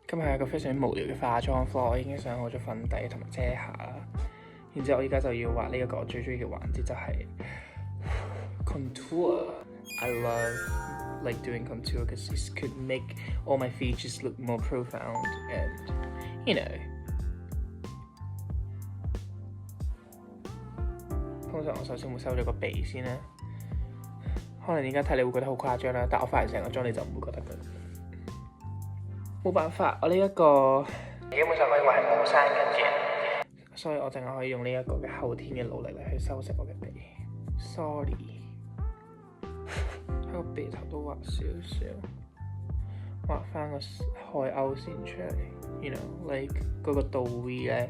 今日係一個非常之無聊嘅化妝課，我已經上好咗粉底同埋遮瑕啦。然之後我依家就要畫呢一個我最中意嘅環節，就係 contour。I love like doing contour because it could make all my features look more profound and you know。通常我首先會收咗個鼻先啦，可能而家睇你會覺得好誇張啦，但我化完成個妝你就唔會覺得佢。冇辦法，我呢一個基本上可以話係冇生緊嘅，所以我淨係可以用呢一個嘅後天嘅努力嚟去修飾我嘅鼻。Sorry， 喺個鼻頭都畫少少，畫翻個海鷗線出嚟。You know， like 嗰個倒 V 咧，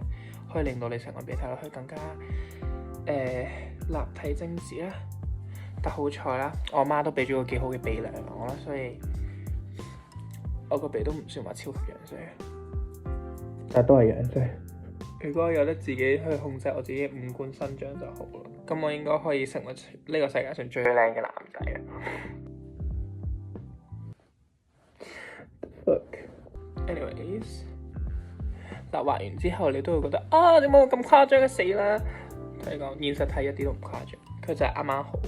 可以令到你成個鼻睇落去更加立體精緻啦。但好彩啦，我媽都俾咗個幾好嘅鼻梁我啦，所以我個鼻都唔算話超級樣衰，但都係樣衰。如果我有得自己去控制我自己五官生長就好啦，咁我應該可以成為呢個世界上最靚嘅男仔啊！Anyways， 嗱，畫完之後你都會覺得啊，點解我咁誇張嘅？死啦！同你講，現實睇一啲都唔誇張，佢就係啱啱好。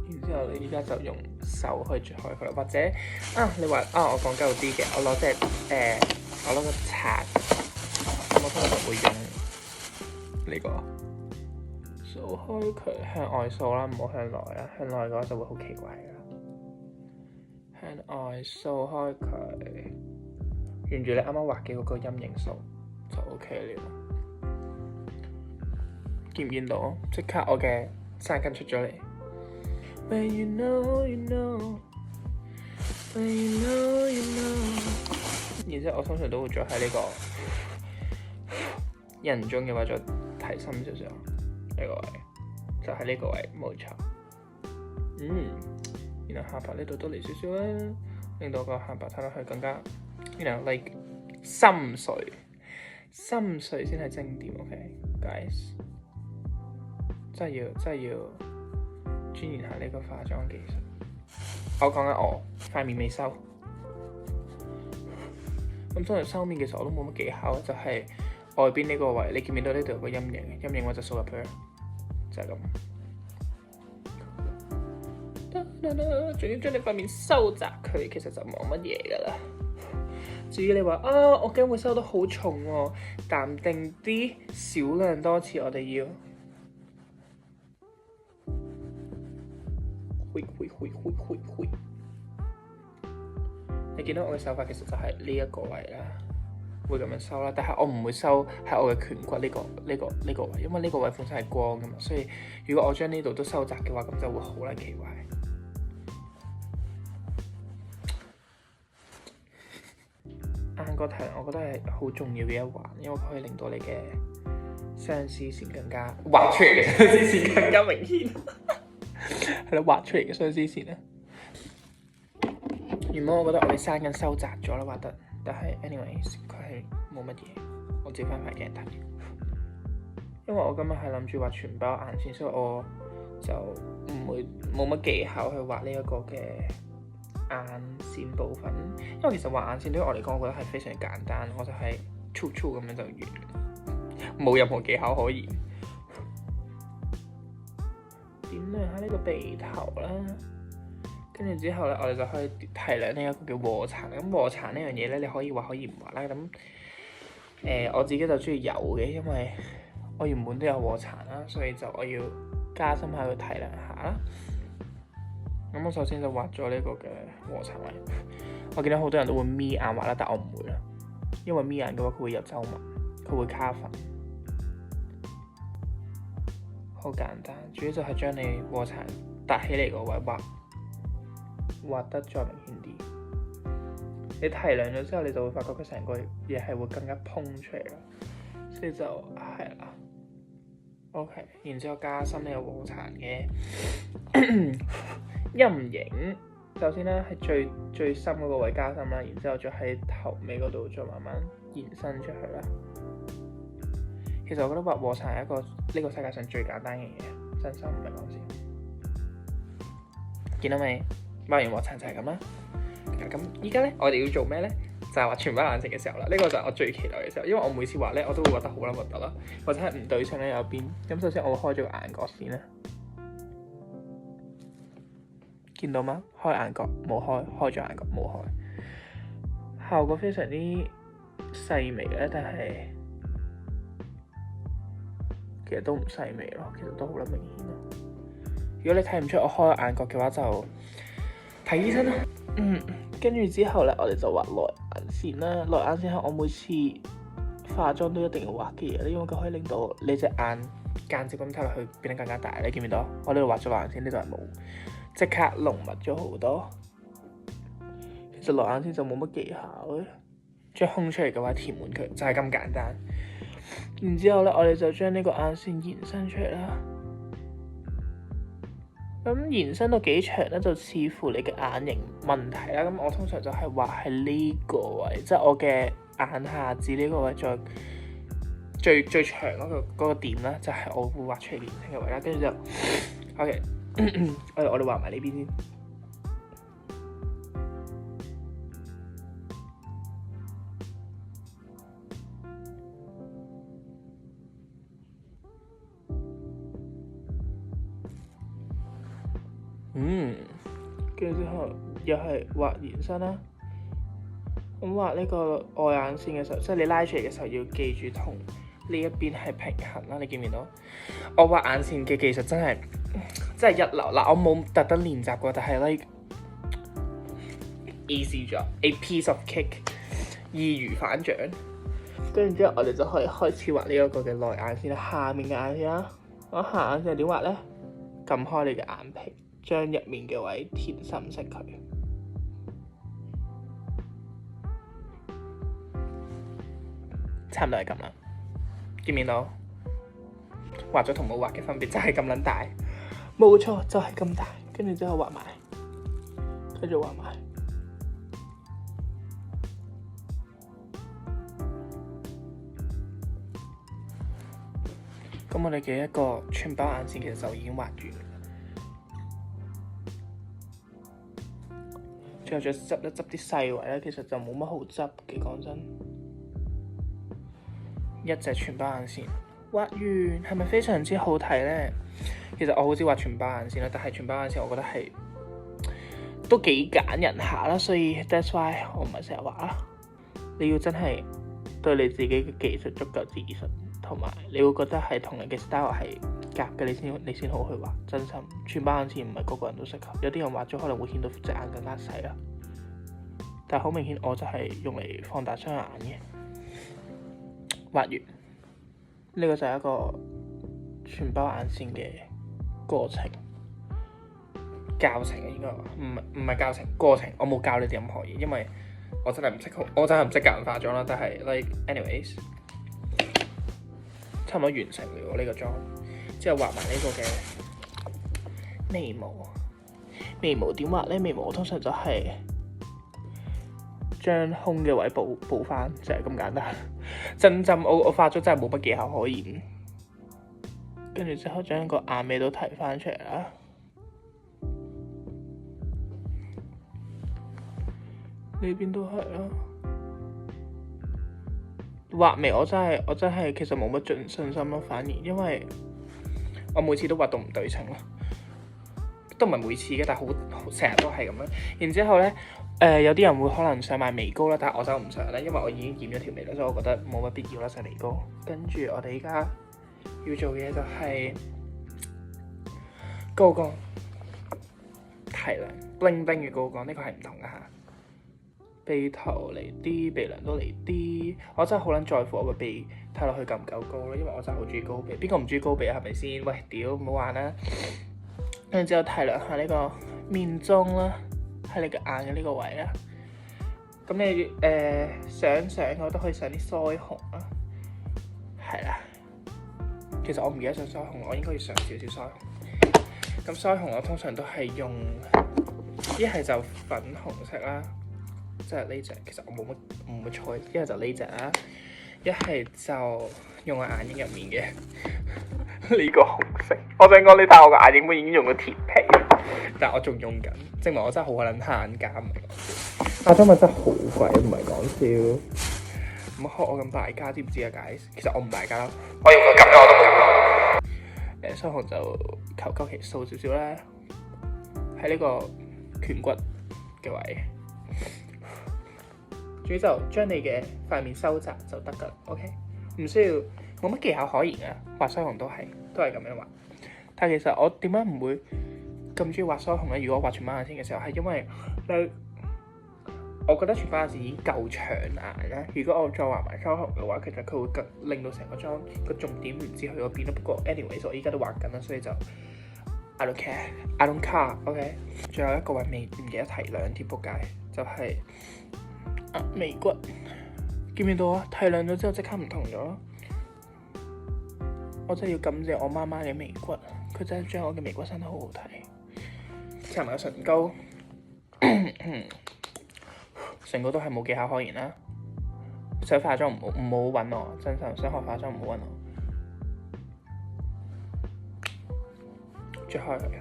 然之後你依家就用手去捽開佢啦，或者你話我講究啲嘅，我攞我攞個刷，咁我通常會用呢個掃開佢，向外掃啦，唔好向內啦，向內嘅話就會好奇怪噶。向外掃開佢，沿住你啱啱畫嘅嗰個陰影掃就 OK 了。見唔見到？即刻我嘅山根出咗嚟。When you know, you know. When you know, you know. 然之後我通常都會再喺呢個人中嘅話再提深少少呢個位，就喺呢個位冇錯。然後下巴呢度都嚟少少啦，令到個下巴睇落去更加 like 深邃先係正點。OK guys， 真係要鑽研下呢個化妝技術。我講緊我塊面未收，咁通常收面其實我都冇乜技巧，就係外邊呢個位，你見唔見到呢度有個陰影我就掃入去，就係咁。仲要將你塊面收窄佢，其實就冇乜嘢噶啦。至於你話我驚會收得好重喎，淡定啲，少量多次我哋要。你見到我嘅手法其實就係呢一個位啦，會咁樣收啦。但係我唔會收喺我嘅顴骨呢個位，因為呢個位本身係光噶嘛，所以如果我將呢度都收窄嘅話，咁就會好撚奇怪。眼角提我覺得係好重要嘅一環，因為佢可以令到你嘅雙絲線更加畫出嚟嘅雙絲線更加明顯。係咯，畫出嚟嘅雙絲線咧。原本我覺得我哋山根收窄咗啦，畫得，但係 anyways 佢係冇乜嘢。我照翻塊鏡睇，因為我今日係諗住畫全包眼線，所以我就冇乜技巧去畫呢一個嘅眼線部分。因為其實畫眼線對於我嚟講，我覺得係非常簡單，我就係粗粗咁樣就完，冇任何技巧可言。點亮下呢個鼻頭啦，跟住之後咧，我哋就可以提亮呢一個叫臥蠶。咁臥蠶呢樣嘢咧，你可以畫可以唔畫啦。咁我自己就中意有嘅，因為我原本都有臥蠶啦，所以就我要加深下去提亮下啦。咁我首先就畫咗呢個嘅臥蠶位。我見到好多人都會眯眼畫啦，但我唔會啦，因為眯眼嘅話佢會有皺紋，佢會卡粉。好簡單，主要就係將你臥蠶凸起嚟個位畫得再明顯啲。你提亮咗之後，你就會發覺佢成個嘢係會更加蓬出嚟咯。所以就係啦。OK， 然之後加深呢個臥蠶嘅陰影。首先咧係最深嗰個位加深啦，然之後再喺頭尾嗰度再慢慢延伸出去啦。其實我覺得畫臥蠶係一個呢個世界上最簡單嘅嘢，真心唔係講笑。見到未？畫完臥蠶就係咁啦。咁依家咧，我哋要做咩咧？就係畫全包眼線嘅時候啦。呢個就係我最期待嘅時候，因為我每次畫咧，我都會覺得好撚核突啦，或者係唔對稱咧有邊。咁首先我會開咗個眼角先啦，見到嗎？開眼角冇開，開咗眼角冇開，效果非常之細微咧，但係其實都唔細微咯，其實都好撚明顯咯。如果你睇唔出我開眼角嘅話，就睇醫生啦。跟住之後咧，我哋就畫內眼線啦。內眼線係我每次化妝都一定要畫嘅嘢，因為佢可以令到你隻眼間接咁睇落去變得更加大。你見唔見到？我呢度畫咗內眼線，呢度係冇，即刻濃密咗好多。其實內眼線就冇乜技巧嘅，將空出嚟嘅話填滿佢，就係咁簡單。然之後咧，我哋就將呢個眼線延伸出嚟啦。咁延伸到幾長咧，就視乎你嘅眼型問題啦。咁我通常就係畫喺呢個位，即係我嘅眼下至呢個位，再最長嗰個點啦，就係我會畫出嚟年輕嘅位啦。跟住就 OK， 我哋畫埋呢邊先。跟住之後又係畫延伸啦。咁畫呢個外眼線嘅時候，即係你拉出嚟嘅時候，要記住同呢一邊係平衡啦。你見唔見到？我畫眼線嘅技術真係一流嗱，我冇特登練習過，但係 like easy job，a piece of cake， 易如反掌。跟住之後，我哋就可以開始畫呢一個嘅內眼線啦，下面嘅眼線啦。我下眼線點畫咧？撳開你嘅眼皮，將入面嘅位填深色佢。差唔多係咁啦，見唔見到？畫咗同冇畫嘅分別就係咁撚大，冇錯就係咁大。跟住之後畫埋，跟住畫埋。咁我哋嘅一個全包眼線其實就已經畫完。最後再執一執啲細位咧，其實就冇乜好執嘅，講真。一隻全包眼線畫完，係咪非常之好睇呢？其實我好少畫全包眼線啦，但係全包眼線我覺得係都幾揀人下啦，所以 that's why 我唔係成日畫啦。你要真係對你自己嘅技術足夠自信，同埋你會覺得係同人嘅 style 係夾嘅，你先好去畫。真心全包眼線唔係個個人都適合，有啲人畫咗可能會顯到隻眼更加細啦。但係好明顯，我就係用嚟放大雙眼嘅。畫完呢個就係一個全包眼線嘅過程教程應該話，唔係教程，過程。我冇教你哋任何嘢，因為我真係唔識教人化妝啦。但係 like anyways， 差唔多完成了呢個妝之後，畫埋呢個嘅眉毛。眉毛點畫咧？眉毛我通常就係將空嘅位補翻，就係咁簡單。真針我化咗真係冇乜技巧可言。跟住之後將個眼尾都提翻出嚟啦。呢邊都係啦。畫眉我真係其實冇乜盡信心咯，反而因為我每次都畫到唔對稱咯，都唔係每次嘅，但係好成日都係咁樣。然之後咧。有啲人會可能想買眉膏啦，但係我就唔想咧，因為我已經染咗條眉啦，所以我覺得冇乜必要啦，上眉膏。跟住我哋依家要做嘅嘢就係高光提亮 bling bling 嘅高光，呢個係唔同嘅嚇。鼻頭嚟啲，鼻梁都嚟啲。我真係好撚在乎我個鼻睇落去夠唔夠高咯，因為我真係好中意高鼻。邊個唔中意高鼻啊？係咪先？喂，屌唔好玩啦！跟住之後提亮下呢個面中啦。喺你嘅眼嘅呢個位啦，咁你上我都可以上啲腮紅啦，係啦。其實我唔記得上腮紅，我應該要上少少腮紅。咁腮紅我通常都係用一係就粉紅色啦，即係呢隻。其實我冇乜唔會錯，一係就呢隻啦，一係就用我眼影入面嘅呢個紅色。我想講你睇我個眼影本已經用咗鐵皮。但我仲用緊，證明我真係好撚慳家，唔係講笑。化妝品真係好貴，唔係講笑。唔好學我咁大家，知唔知啊？guys，其實我唔大家啦，我用個咁樣我都冇用。腮紅就求其掃少少啦，喺呢個顴骨嘅位，主要就將你嘅塊面收窄就得㗎。OK， 唔需要冇乜技巧可言啊，畫腮紅都係咁樣畫。但係其實我點解唔會咁中意畫腮紅咧？如果我畫全版眼線嘅時候，係因為我覺得全版眼線已經夠長眼啦。如果我再畫埋腮紅嘅話，其實佢會更令到成個妝個重點唔知去咗邊咯。不過 anyways，我依家都畫緊啦，所以就 I don't care，I don't care。OK， 最後一個位唔記得提亮添，仆街就係眉骨，見唔見到啊？提亮咗之後即刻唔同咗。我真係要感謝我媽媽嘅眉骨，佢真係將我嘅眉骨生得好好睇。搽埋個唇膏，唇膏都係冇技巧可言啦。想化妝唔好揾我，真心想學化妝唔好揾我。捽開佢。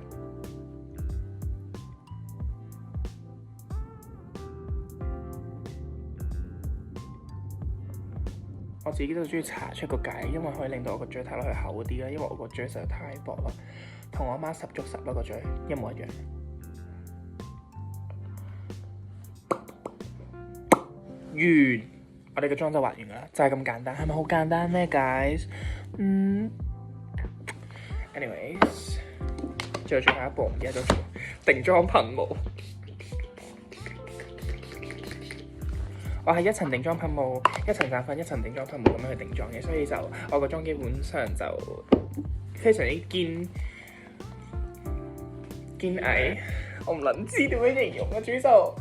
我自己都中意搽出個界，因為可以令到我個嘴睇落去厚啲啦。因為我個嘴實在太薄啦，同我媽10足10咯，個嘴一模一樣。完，我哋個妝就畫完啦，就係咁簡單，係咪好簡單呢 guys？ anyways， 最後一步唔記得咗做定妝噴霧。我係一層定妝噴霧，一層散粉，一層定妝噴霧咁樣去定妝嘅，所以就我個妝基本上就非常之堅毅，我唔撚知點樣形容啊，主要就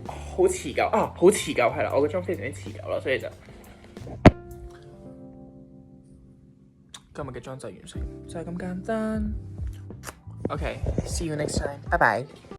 好持久啊，好持久係啦，我個妝非常之持久啦，所以就今日嘅妝就完成，就係咁簡單。OK，see you next time，拜拜。